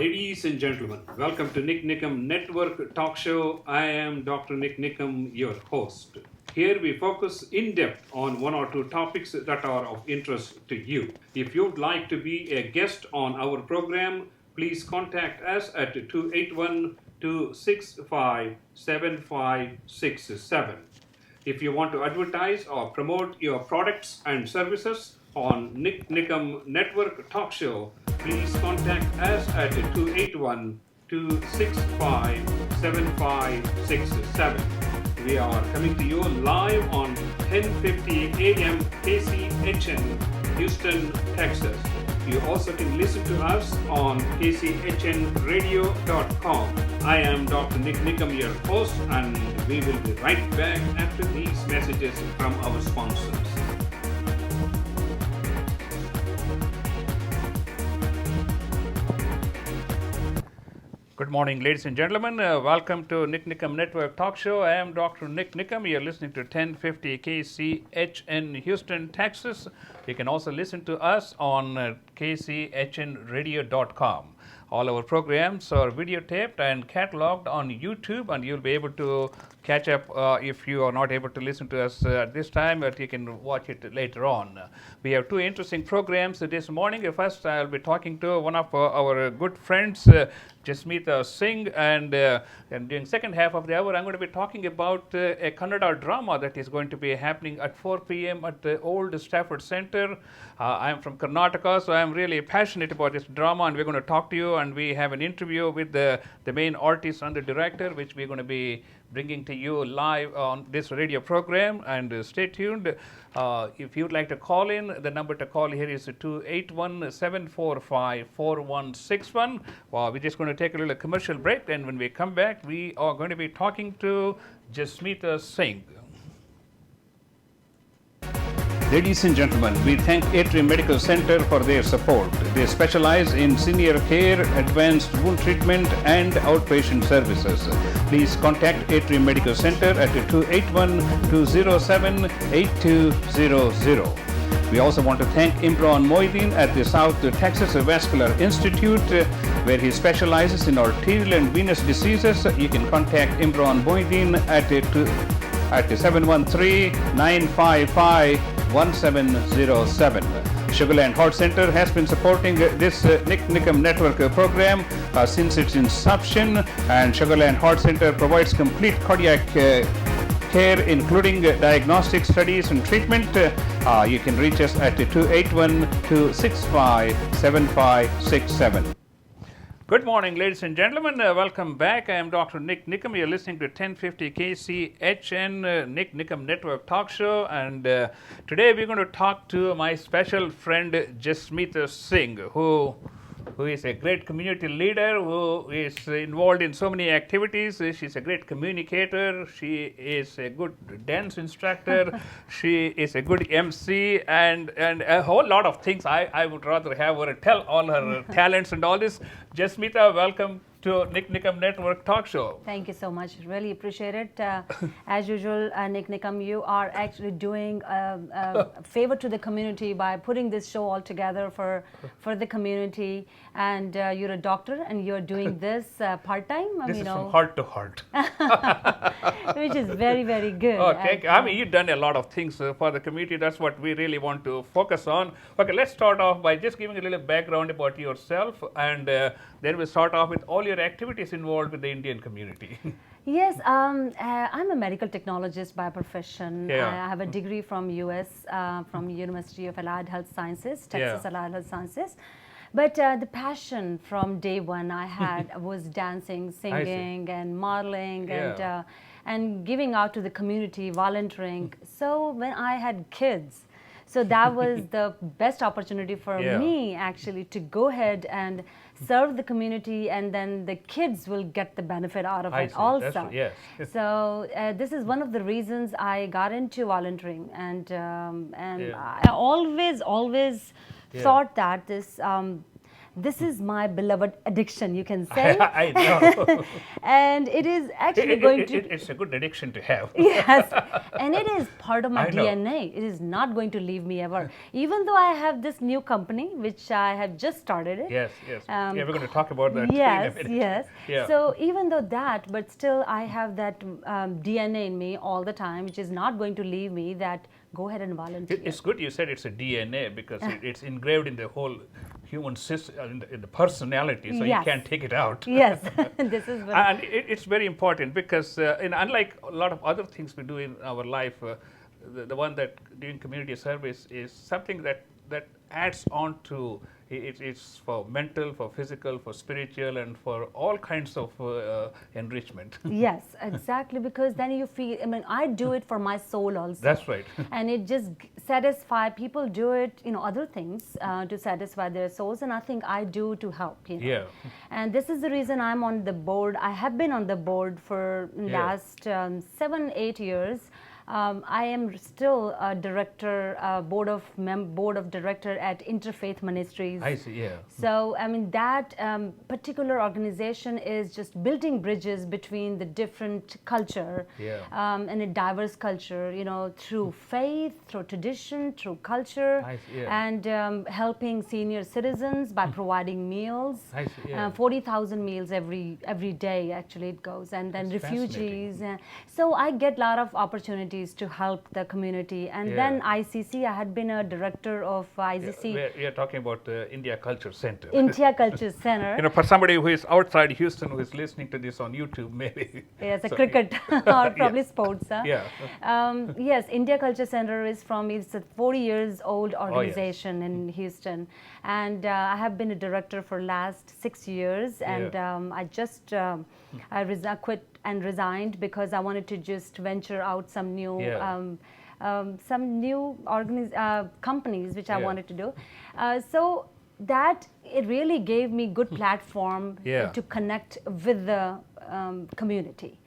Ladies and gentlemen, welcome to NIK NIKAM Network Talk Show. I am Dr. NIK NIKAM, your host. Here we focus in depth on one or two topics that are of interest to you. If you'd like to be a guest on our program, please contact us at 281 265 7567. If you want to advertise or promote your products and services on NIK NIKAM Network Talk Show, please contact us at 281 265 7567. We are coming to you live on 1050 AM KCHN, Houston, Texas. You also can listen to us on kchnradio.com. I am Dr. NIK NIKAM, your host, and we will be right back after these messages from our sponsors. Good morning, ladies and gentlemen. Welcome to NIK NIKAM Network Talk Show. I am Dr. NIK NIKAM. You're listening to 1050 KCHN, Houston, Texas. You can also listen to us on kchnradio.com. All our programs are videotaped and cataloged on YouTube, and you'll be able to catch up if you are not able to listen to us at this time, but you can watch it later on. We have two interesting programs this morning. First, I'll be talking to one of our good friends, Jasmeeta Singh, and during second half of the hour, I'm going to be talking about a Kannada drama that is going to be happening at 4 p.m. at the old Stafford Center. I'm from Karnataka, so I'm really passionate about this drama, and we're going to talk to you, and we have an interview with the main artist and the director, which we're going to be bringing to you live on this radio program, and stay tuned. If you'd like to call in, the number to call here is 281-745-4161. We're just going to take a little commercial break, and when we come back, we are going to be talking to Jasmeeta Singh. Ladies and gentlemen, we thank Atrium Medical Center for their support. They specialize in senior care, advanced wound treatment, and outpatient services. Please contact Atrium Medical Center at 281-207-8200. We also want to thank Imran Moideen at the South Texas Vascular Institute, where he specializes in arterial and venous diseases. You can contact Imran Moideen at 713-955-1707. Sugarland Heart Center has been supporting this NIK NIKAM Network program since its inception, and Sugarland Heart Center provides complete cardiac care, including diagnostic studies and treatment. You can reach us at 281-265-7567. Good morning, ladies and gentlemen. Welcome back. I am Dr. NIK NIKAM. You're listening to 1050 KCHN NIK NIKAM Network Talk Show. And today we're going to talk to my special friend, Jasmeeta Singh, who is a great community leader, who is involved in so many activities. She's a great communicator. She is a good dance instructor. She is a good MC, and a whole lot of things. I would rather have her tell all her talents and all this. Jasmeeta, welcome to NIK NIKAM Network Talk Show. Thank you so much. Really appreciate it. As usual, NIK NIKAM, you are actually doing a favor to the community by putting this show all together for the community. And you're a doctor, and you're doing this part-time. This is from heart to heart. Which is very, very good. Okay. I mean, you've done a lot of things for the community. That's what we really want to focus on. Okay, let's start off by just giving a little background about yourself, and then we'll start off with all your activities involved with the Indian community. Yes, I'm a medical technologist by profession. Yeah. I have a degree from US, from University of Allied Health Sciences, Texas Allied Health Sciences. But the passion from day one I had was dancing, singing, and modeling, and giving out to the community, volunteering. So when I had kids, so that was the best opportunity for me actually to go ahead and serve the community, and then the kids will get the benefit out of it also. Yes. So this is one of the reasons I got into volunteering, and I always thought that this this is my beloved addiction, you can say. I know. And it is actually going to... It's a good addiction to have. Yes, and it is part of my I know. DNA. It is not going to leave me ever. Even though I have this new company, which I have just started it. Yes, yes. Yeah, we're going to talk about that Yes, in a minute. yes. Yeah. So even though that, but still I have that DNA in me all the time, which is not going to leave me, that go ahead and volunteer. It's good you said it's a DNA because it's engraved in the whole human system, in the personality, so Yes. you can't take it out. Yes, this is what... And it's very important because unlike a lot of other things we do in our life, the one that doing community service is something that adds on to it's for mental, for physical, for spiritual, and for all kinds of enrichment. Yes, exactly, because then you feel, I mean, I do it for my soul also. That's right. And it just satisfies, people do it, other things to satisfy their souls, and I think I do to help, Yeah. And this is the reason I'm on the board. I have been on the board for last 7-8 years. I am still a director, board of director at Interfaith Ministries. I see, yeah. So, I mean, that particular organization is just building bridges between the different culture and a diverse culture, through faith, through tradition, through culture, and helping senior citizens by providing meals. 40,000 meals every day, actually, it goes, and then That's refugees. So I get a lot of opportunities to help the community. And then ICC, I had been a director of ICC. We are talking about the India Culture Center. India Culture Center. For somebody who is outside Houston, who is listening to this on YouTube, maybe. Yes, a cricket or probably sports. Huh? Yeah. Yes, India Culture Center is it's a 40 years old organization in Houston. And I have been a director for last 6 years. And I just, I quit and resigned because I wanted to just venture out some new companies which I wanted to do. So that it really gave me good platform to connect with the community.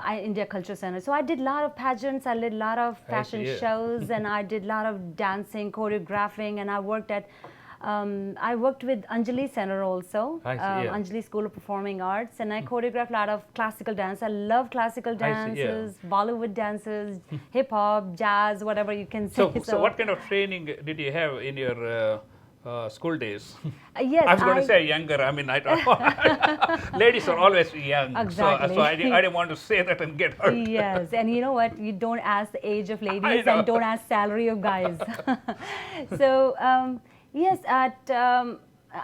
India Culture Center. So I did a lot of pageants, I did a lot of fashion shows, and I did a lot of dancing, choreographing, and I worked with Anjali Center also, Anjali School of Performing Arts, and I choreographed a lot of classical dance. I love classical dances, Bollywood dances, hip hop, jazz, whatever you can say. So what kind of training did you have in your school days? Yes, I was going to say younger. I mean, I don't know. Ladies are always young. Exactly. So I didn't want to say that and get hurt. Yes, and you know what? You don't ask the age of ladies and don't ask salary of guys. So, yes, I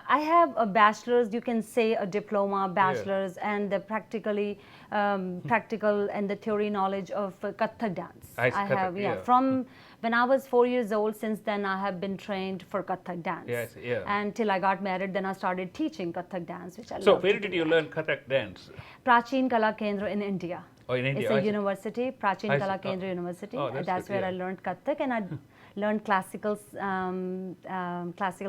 have a bachelor's, you can say a diploma, bachelor's, and the practical and the theory knowledge of Kathak dance. I have, from when I was 4 years old. Since then, I have been trained for Kathak dance. Yes, Until I got married, then I started teaching Kathak dance, which I love. So, where did you learn Kathak dance? Prachin Kala Kendra in India. Oh, in India. It's a university, Prachin Kala Kendra University. That's where I learned Kathak, and I learned classical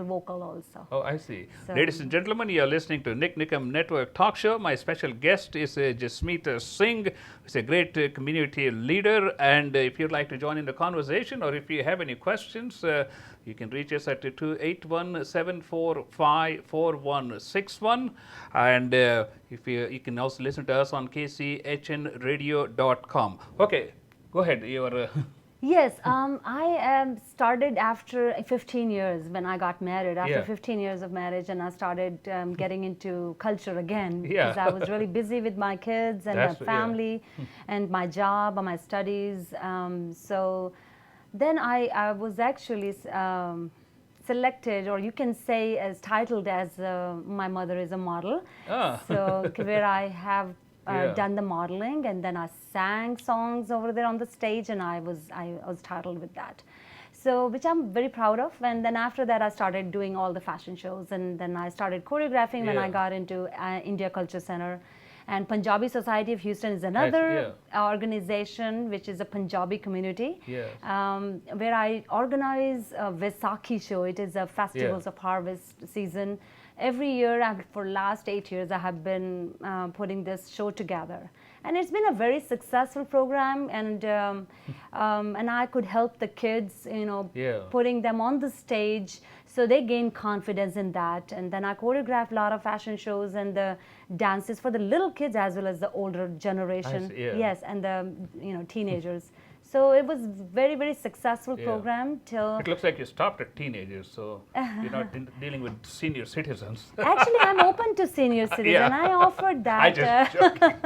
vocal also. Oh, I see. So, ladies and gentlemen, you are listening to NIK NIKAM Network Talk Show. My special guest is Jasmeeta Singh, who's a great community leader. And if you'd like to join in the conversation, or if you have any questions, you can reach us at 281-745-4161. And if you can also listen to us on kchnradio.com. Okay, go ahead. Your Yes, I started after 15 years when I got married. After 15 years of marriage, and I started getting into culture again because I was really busy with my kids and my family and my job and my studies. So then I was actually selected, or you can say as titled as my mother is a model. So where I have done the modeling, and then I sang songs over there on the stage, and I was titled with that. So, which I'm very proud of. And then after that, I started doing all the fashion shows, and then I started choreographing when I got into India Culture Center. And Punjabi Society of Houston is another organization, which is a Punjabi community, where I organize a Vaisakhi show. It is a festivals of harvest season. Every year, for last 8 years, I have been putting this show together. and it's been a very successful program, and I could help the kids, putting them on the stage so they gain confidence in that. And then I choreographed a lot of fashion shows and the dances for the little kids as well as the older generation. Yes, and the teenagers. So it was very, very successful program till. It looks like you stopped at teenagers, so you're not dealing with senior citizens. Actually, I'm open to senior citizen. I offered that. I just joking.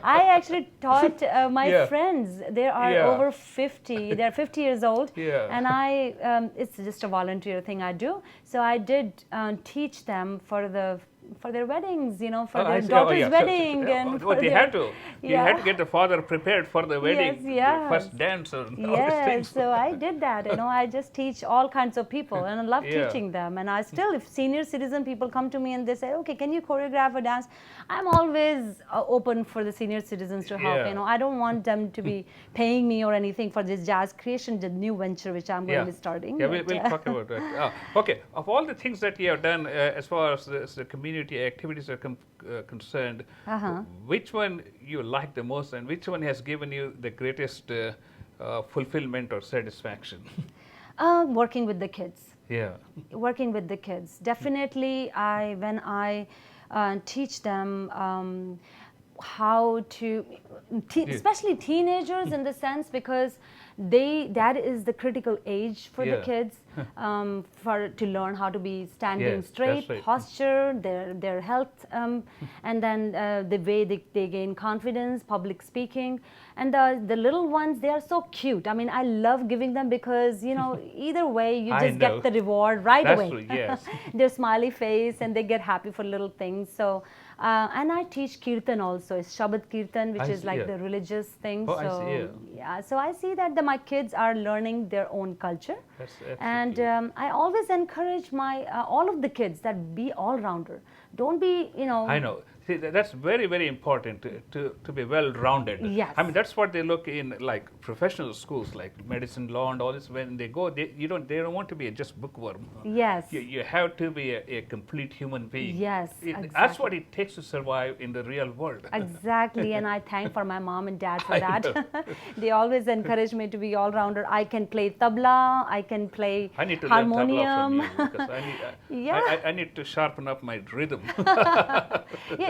I actually taught my friends. They are over 50. They're 50 years old, and it's just a volunteer thing I do. So I did teach them for their weddings, for their daughter's wedding. And you had to get the father prepared for the wedding, first dance and all these things. So I did that. I just teach all kinds of people, and I love teaching them. And I still, if senior citizen people come to me and they say, okay, can you choreograph a dance? I'm always open for the senior citizens to help. I don't want them to be paying me or anything for this jazz creation, the new venture which I'm going to be starting. Yeah, we'll talk about that. Okay, of all the things that you have done as far as the community activities are concerned, which one you like the most, and which one has given you the greatest fulfillment or satisfaction? Working with the kids. Yeah. Working with the kids. Definitely, when I teach them how to, especially teenagers in the sense, because that is the critical age for the kids to learn how to be standing straight, posture, their health, and then the way they gain confidence, public speaking. And the little ones, they are so cute. I mean, I love giving them because, either way, you just get the reward right away. True, yes. Their smiley face, and they get happy for little things. So, and I teach kirtan also. It's Shabad Kirtan, which is like the religious thing. Oh, so, I see, so I see that my kids are learning their own culture. And I always encourage all of the kids that be all-rounder. Don't be, I know. See, that's very, very important to be well-rounded. Yes. I mean, that's what they look in, like professional schools, like medicine, law, and all this. When they go, they don't want to be just bookworm. Yes. You have to be a complete human being. Yes, exactly. That's what it takes to survive in the real world. Exactly, and I thank for my mom and dad for that. They always encourage me to be all-rounder. I can play tabla, I can play I need to harmonium. learn tabla from you because I need to sharpen up my rhythm.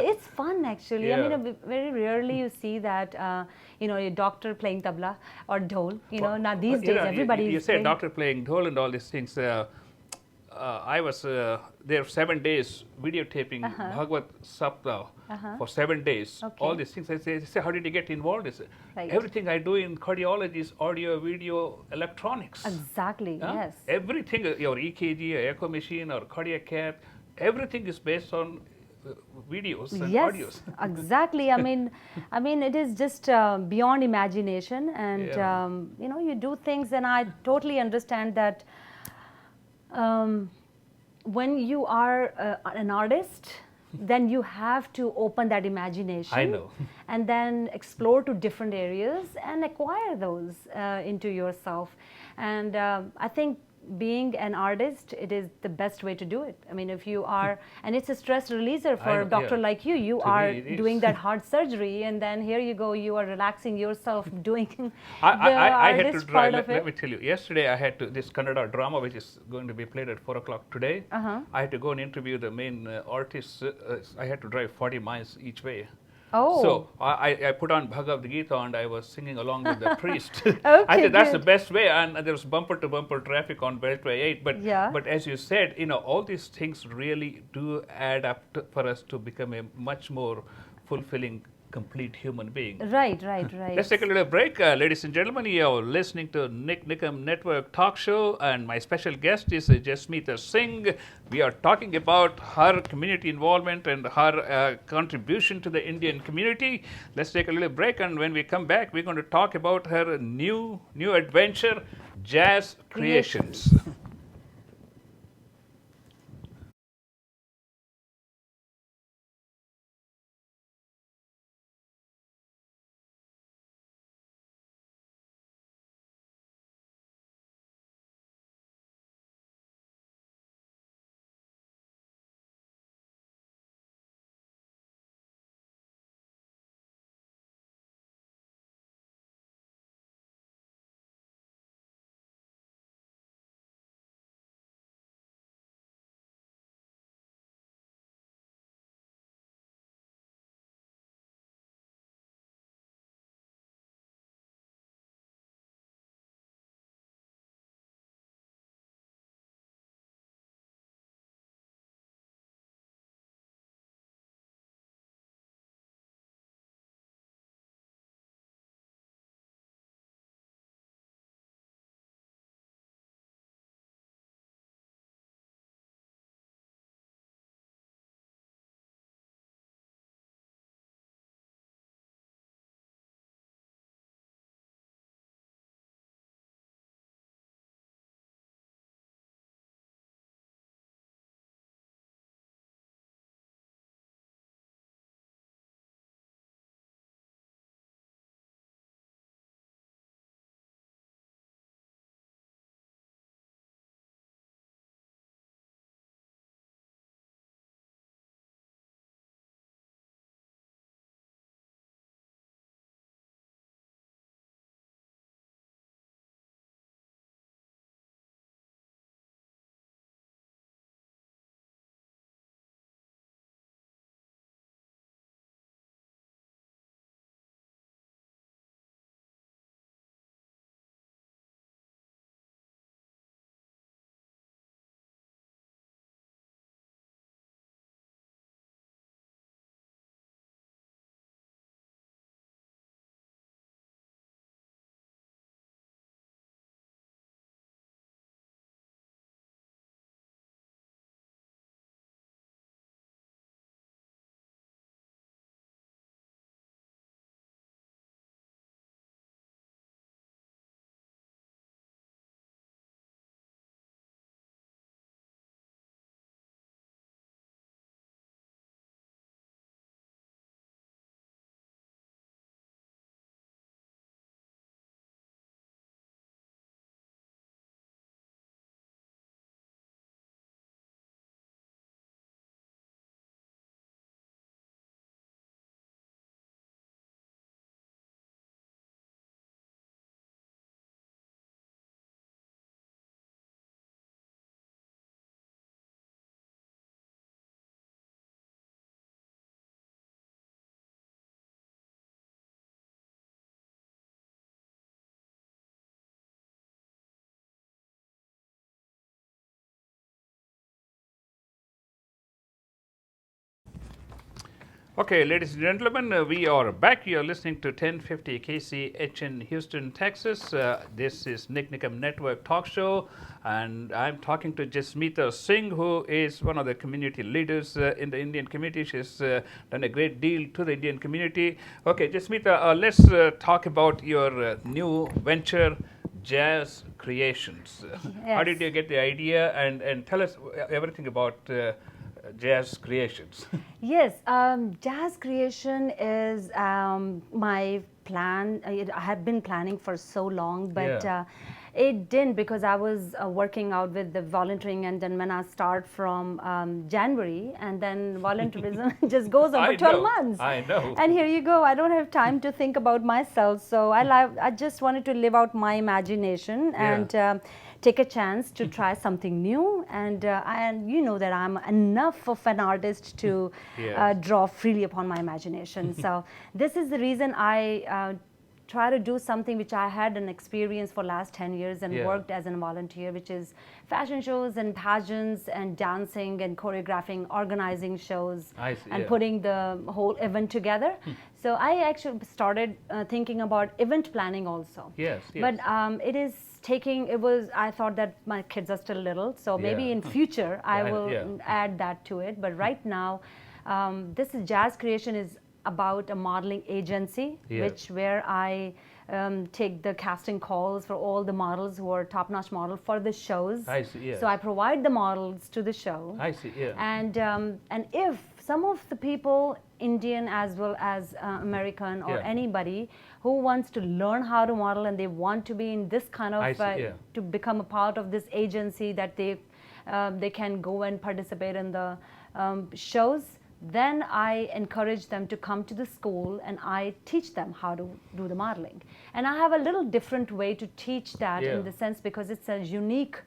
It's fun actually. I mean, very rarely you see that, a doctor playing tabla or dhol. Now these days everybody you is say playing. Doctor playing dhol and all these things. I was there 7 days videotaping Bhagavad Saptah for 7 days. Okay. All these things. They say, how did you get involved? I say, everything I do in cardiology is audio, video, electronics. Exactly, yes. Everything, your EKG, or echo machine, or cardiac cath, everything is based on videos and audios. Exactly. I mean, it is just beyond imagination, and you do things, and I totally understand that when you are an artist, then you have to open that imagination. I know. And then explore to different areas and acquire those into yourself. And I think being an artist, it is the best way to do it. I mean, if you are, and it's a stress releaser for a doctor like you. You are doing that hard surgery, and then here you go, you are relaxing yourself doing I had to drive. Let me tell you, yesterday I had to, this Kannada drama, which is going to be played at 4 o'clock today, I had to go and interview the main artists. I had to drive 40 miles each way. Oh. So I put on Bhagavad Gita and I was singing along with the priest. Okay, I said that's the best way, and there was bumper to bumper traffic on Beltway 8. But as you said, all these things really do add up for us to become a much more fulfilling, complete human being. Right. Let's take a little break. Ladies and gentlemen, you're listening to NIK NIKAM Network Talk Show, and my special guest is Jasmeeta Singh. We are talking about her community involvement and her contribution to the Indian community. Let's take a little break, and when we come back, we're going to talk about her new adventure, Jazz Creations. Okay, ladies and gentlemen, we are back. You are listening to 1050 KCH in Houston, Texas. This is NIK NIKAM Network Talk Show, and I'm talking to Jasmeeta Singh, who is one of the community leaders in the Indian community. She's done a great deal to the Indian community. Okay, Jasmeeta, let's talk about your new venture, Jazz Creations. How did you get the idea? And tell us everything about Jazz Creations. Yes, Jazz Creation is my plan. I have been planning for so long, but it didn't, because I was working out with the volunteering, and then when I start from January, and then volunteerism just goes on for 12 months. I know. And here you go. I don't have time to think about myself, so I just wanted to live out my imagination and take a chance to try something new. And you know that I'm enough of an artist to draw freely upon my imagination. So this is the reason I try to do something which I had an experience for last 10 years and worked as a volunteer, which is fashion shows and pageants and dancing and choreographing, organizing shows and putting the whole event together. So I actually started thinking about event planning also. But it is taking, I thought that my kids are still little, so maybe in future I will add that to it. But right now, this is Jazz Creation is about a modeling agency, where I take the casting calls for all the models who are top-notch models for the shows. So I provide the models to the show. And if some of the people, Indian as well as American or anybody who wants to learn how to model and they want to be in this kind of to become a part of this agency, that they can go and participate in the shows, then I encourage them to come to the school and I teach them how to do the modeling. And I have a little different way to teach that in the sense, because it's a unique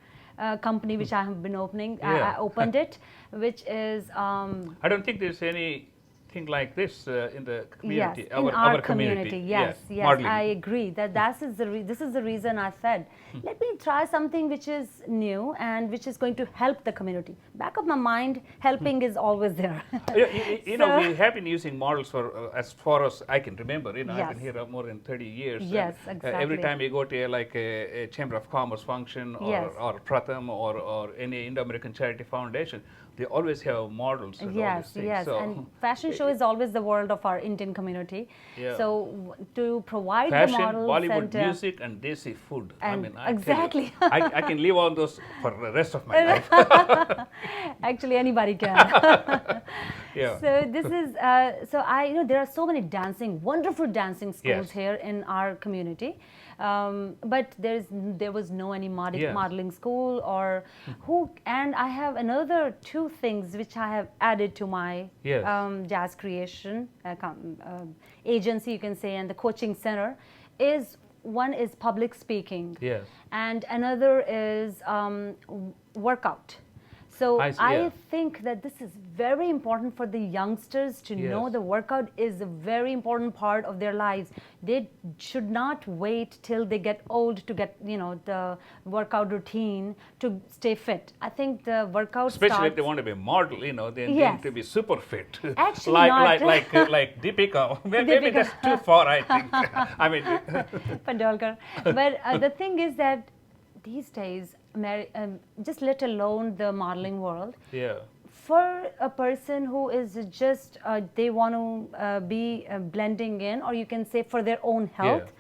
company which I have been opening. I opened it, which is I don't think there's anything like this in the community. Yes, in our community. Yes, I agree that this is the reason I said, let me try something which is new and which is going to help the community. Back of my mind, helping is always there. You know, we have been using models for as far as I can remember. You know, I've been here more than 30 years. Yes, exactly. Every time you go to like a Chamber of Commerce function or Pratham or any Indo-American charity foundation, they always have models. And so, and fashion show is always the world of our Indian community. So to provide fashion, the models, Bollywood music, and desi food. And I mean, exactly. I can live on those for the rest of my life. Actually, anybody can. So this is there are so many wonderful dancing schools here in our community. But there was no any modeling school or and I have another two things which I have added to my Jazz Creation agency, you can say, and the coaching center. One is public speaking, and another is workout. So I think that this is very important for the youngsters to know the workout is a very important part of their lives. They should not wait till they get old to get, the workout routine to stay fit. I think the workout especially if they want to be a model, they need to be super fit. Actually, like Deepika. Maybe that's too far, I think. I mean, Pandolkar. But the thing is that these days, just let alone the modeling world, for a person who is just they want to be blending in, or you can say for their own health,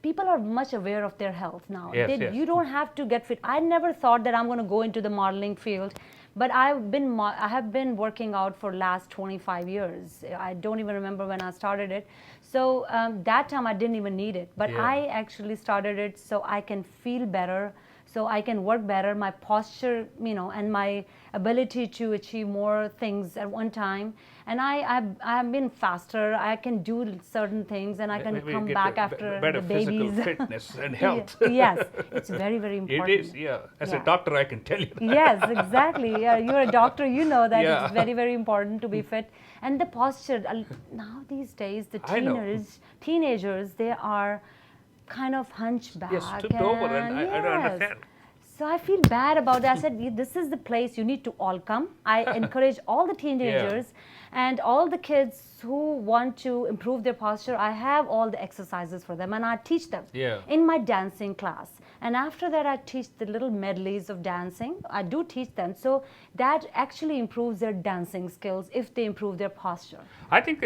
people are much aware of their health now. You don't have to get fit. I never thought that I'm going to go into the modeling field, but I have been working out for last 25 years. I don't even remember when I started it. So that time I didn't even need it, but I actually started it so I can feel better, so I can work better, my posture, and my ability to achieve more things at one time. And I have been faster. I can do certain things, and I can come back after better the babies. Physical fitness and health. Yes, it's very, very important. It is, As a doctor, I can tell you that. Yes, exactly. You're a doctor. You know that it's very, very important to be fit. And the posture. Now these days, the teenagers, they are kind of hunchback. Stooped over, and I don't understand. So I feel bad about that. I said, this is the place you need to all come. I encourage all the teenagers and all the kids who want to improve their posture. I have all the exercises for them and I teach them in my dancing class. And after that, I teach the little medleys of dancing. I do teach them. So that actually improves their dancing skills if they improve their posture. I think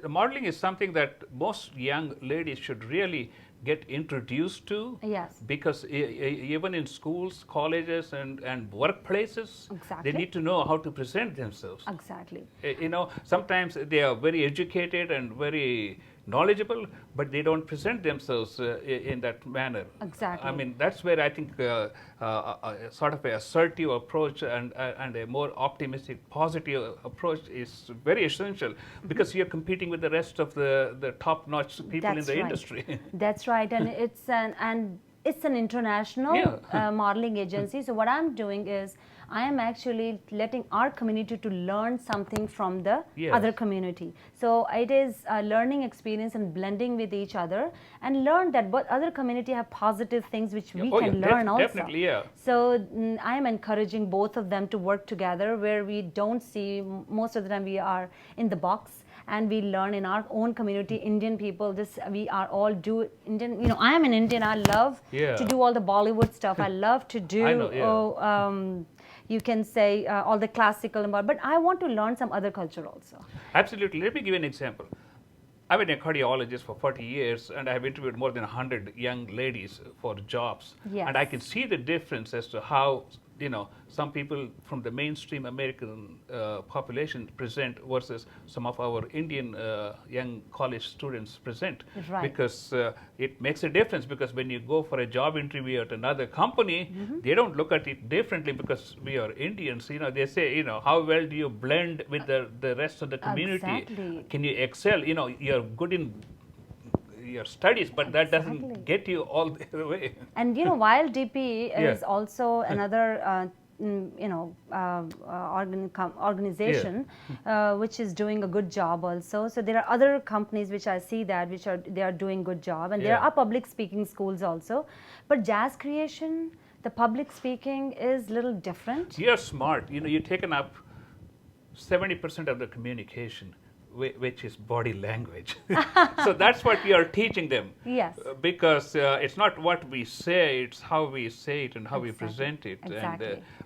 modeling is something that most young ladies should really get introduced to. Yes. Because even in schools, colleges, and workplaces, exactly. they need to know how to present themselves. Exactly. You know, sometimes they are very educated and very knowledgeable, but they don't present themselves in that manner. Exactly. I mean, that's where I think sort of an assertive approach and a more optimistic, positive approach is very essential, because you're competing with the rest of the top-notch people in the industry. That's right, and it's an international modeling agency. So what I'm doing is I am actually letting our community to learn something from the other community. So it is a learning experience and blending with each other, and learn that what other community have positive things which we can learn also. Definitely, So I am encouraging both of them to work together, where we don't see, most of the time we are in the box. And we learn in our own community, Indian people, we are all do Indian, you know, I am an Indian, I love to do all the Bollywood stuff. I love to do, you can say all the classical, but I want to learn some other culture also. Absolutely. Let me give you an example. I've been a cardiologist for 40 years, and I have interviewed more than 100 young ladies for jobs. And I can see the difference as to how, you know, some people from the mainstream American population present versus some of our Indian young college students present. Because it makes a difference, because when you go for a job interview at another company, they don't look at it differently because we are Indians. You know, they say, you know, how well do you blend with the rest of the community? Can you excel? You know, you're good in your studies, but that doesn't get you all the way. And you know, while DP is also another organization which is doing a good job also. So there are other companies which I see that they are doing good job, and there are public speaking schools also. But jazz creation, the public speaking is little different. You're smart. You know, you've taken up 70% of the communication, which is body language. So that's what we are teaching them. Yes. Because it's not what we say, it's how we say it and how we present it.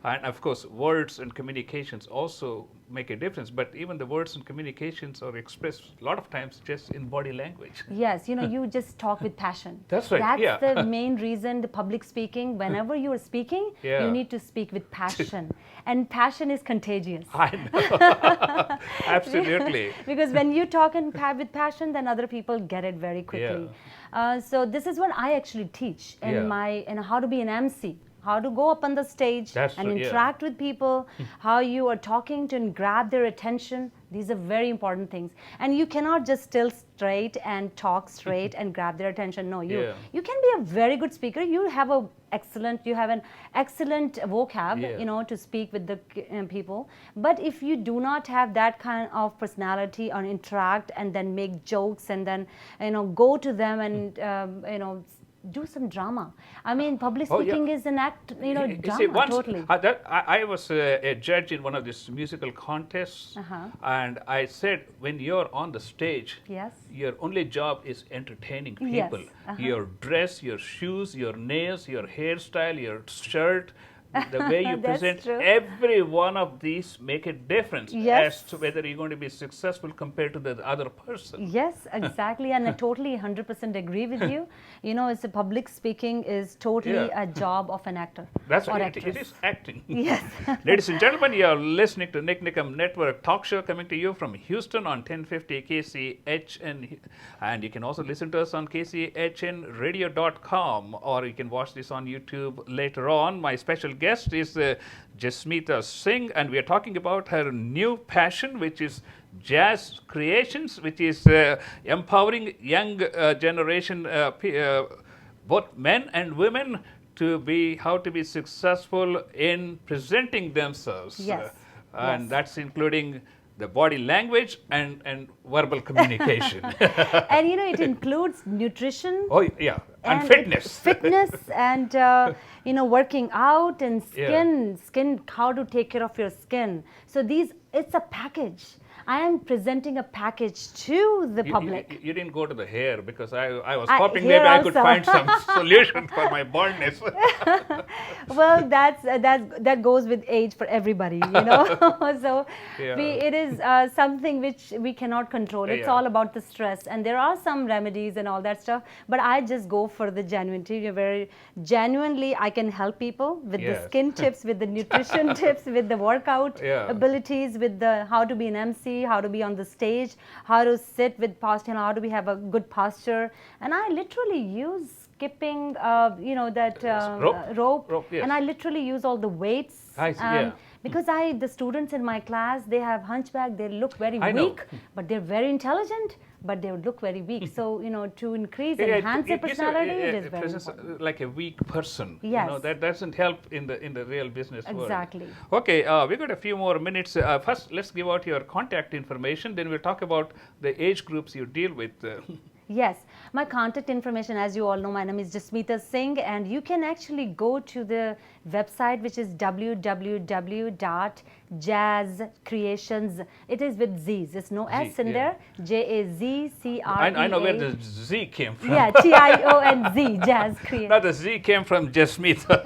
And of course, words and communications also make a difference, but even the words and communications are expressed a lot of times just in body language. Yes, you know, you just talk with passion. That's right. That's the main reason, the public speaking, whenever you are speaking, you need to speak with passion. And passion is contagious. I know. Absolutely. Because when you talk with passion, then other people get it very quickly. So this is what I actually teach in how to be an MC. How to go up on the stage and interact with people, how you are talking to and grab their attention. These are very important things. And you cannot just still straight and talk straight and grab their attention. No, you can be a very good speaker. You have an excellent vocab, you know, to speak with the people. But if you do not have that kind of personality or interact and then make jokes and then, you know, go to them and, you know, do some drama. I mean, public speaking is an act, you know, drama. See, once, totally. I was a judge in one of these musical contests, and I said, when you're on the stage, your only job is entertaining people. Your dress, your shoes, your nails, your hairstyle, your shirt, the way you present, every one of these make a difference as to whether you're going to be successful compared to the other person. Yes, exactly. And I totally 100% agree with you. You know, it's a public speaking is totally a job of an actor. That's right. It is acting. Yes. Ladies and gentlemen, you are listening to NIK NIKAM Network talk show coming to you from Houston on 1050 KCHN. And you can also listen to us on KCHNradio.com, or you can watch this on YouTube later on. My special guest is Jasmeeta Singh, and we are talking about her new passion, which is jazz creations, which is empowering young generation, both men and women, to be successful in presenting themselves. And that's including the body language and verbal communication. And you know, it includes nutrition. Oh yeah, And fitness. Fitness and, working out and skin, how to take care of your skin. So it's a package. I am presenting a package to the public. You didn't go to the hair because I was hoping maybe I could find some solution for my baldness. Well, that goes with age for everybody, So it is something which we cannot control. It's all about the stress, and there are some remedies and all that stuff. But I just go for the genuinity. Very genuinely, I can help people with the skin tips, with the nutrition tips, with the workout abilities, with the how to be an MC, how to be on the stage, how to sit with posture, how to have a good posture. And I literally use skipping, rope, and I literally use all the weights. I see, because the students in my class, they have hunchback, they look very weak, but they're very intelligent, but they would look very weak. So, to enhance their personality, it is very important. Like a weak person. Yes. That doesn't help in the real business world. Exactly. Okay, we got a few more minutes. First, let's give out your contact information. Then we'll talk about the age groups you deal with. Yes, my contact information, as you all know, my name is Jasmeeta Singh, and you can actually go to the website, which is www.jazzcreations. It is with Z's. There's no S in there. JAZCREA. I know where the Z came from. Yeah, TIONZ, Jazz Creations. No, the Z came from Jasmeeta.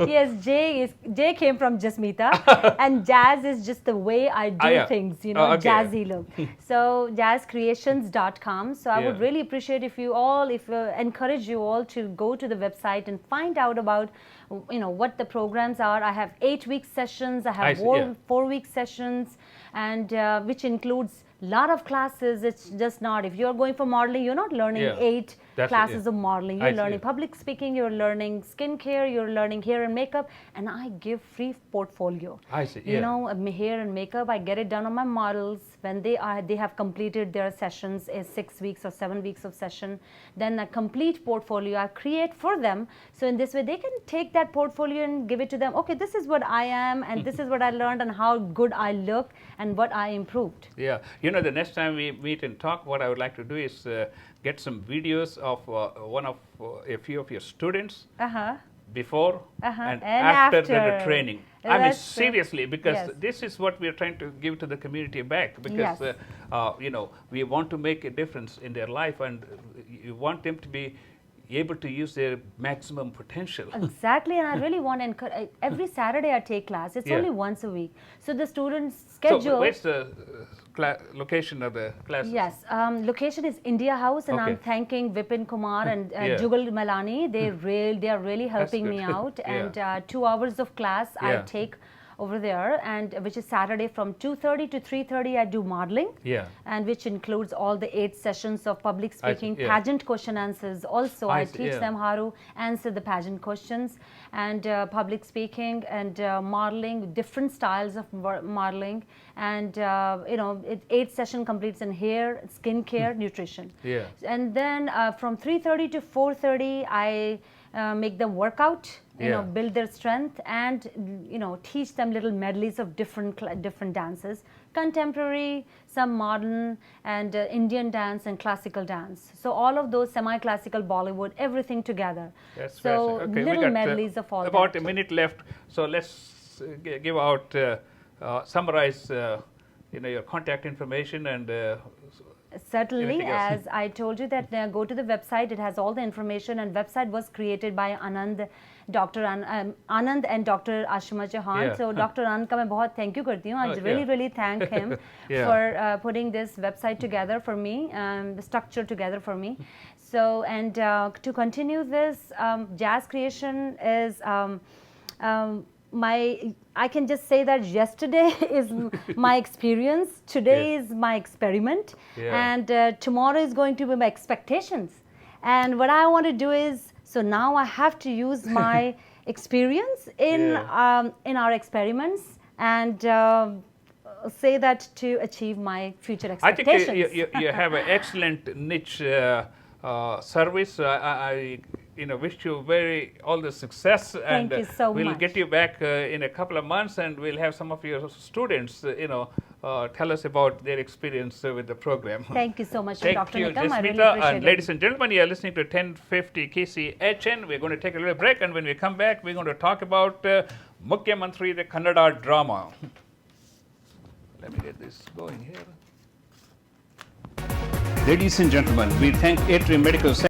Yes, J came from Jasmeeta, and jazz is just the way I do things, jazzy look. So jazzcreations.com. So I would really appreciate if encourage you all to go to the website and find out about what the programs are. I have 8-week sessions. I have 4-week sessions, and which includes a lot of classes. It's just not, if you're going for modeling, you're not learning 8 classes of modeling. You're learning public speaking, you're learning skincare, you're learning hair and makeup, and I give free portfolio. I see. Hair and makeup, I get it done on my models when they have completed their sessions, 6 weeks or 7 weeks of session. Then a complete portfolio I create for them. So in this way, they can take that portfolio and give it to them. Okay, this is what I am, and this is what I learned, and how good I look, and what I improved. Yeah, the next time we meet and talk, what I would like to do is get some videos of a few of your students before and after the training. I mean, seriously, because this is what we are trying to give to the community back, because we want to make a difference in their life, and you want them to be able to use their maximum potential. Exactly, and I really want to encourage. Every Saturday I take class. It's only once a week. So the students schedule. So where's the location of the classes? Yes, location is India House, and I'm thanking Vipin Kumar and Jugal Malani. They are really helping me out. And 2 hours of class I take over there, and which is Saturday from 2:30 to 3:30. I do modeling, and which includes all the 8 sessions of public speaking, pageant question answers. Also, I teach them how to answer the pageant questions, and public speaking and modeling, different styles of modeling, and 8 session completes in hair, skincare, nutrition. And then from 3:30 to 4:30, I make them work out, build their strength, and teach them little medleys of different dances, contemporary, some modern, and Indian dance and classical dance. So all of those, semi-classical, Bollywood, everything together. That's so okay, little medleys of all about that. A minute left. So let's give out, summarize, your contact information and. Certainly, as I told you that go to the website, it has all the information, and website was created by Anand, Dr. Anand and Dr. Ashima Chauhan. So Dr. Anand ka main bahut thank you karti hu. I really thank him for putting this website together for me, the structure together for me. So, and to continue this, Jazz Creation is I can just say that yesterday is my experience, today is my experiment, and tomorrow is going to be my expectations. And what I want to do is, so now I have to use my experience in our experiments, and say that to achieve my future expectations. I think you have an excellent niche service. I wish you all the success. Thank you so we'll much. get you back in a couple of months, and we'll have some of your students, tell us about their experience with the program. Thank you so much, Thank Dr. you, Nikam. I really Jasmeeta. appreciate And it. ladies and gentlemen, you are listening to 1050 KCHN. We're going to take a little break, and when we come back, we're going to talk about Mukhyamantri, the Kannada drama. Let me get this going here. Ladies and gentlemen, we thank Atrium Medical Center.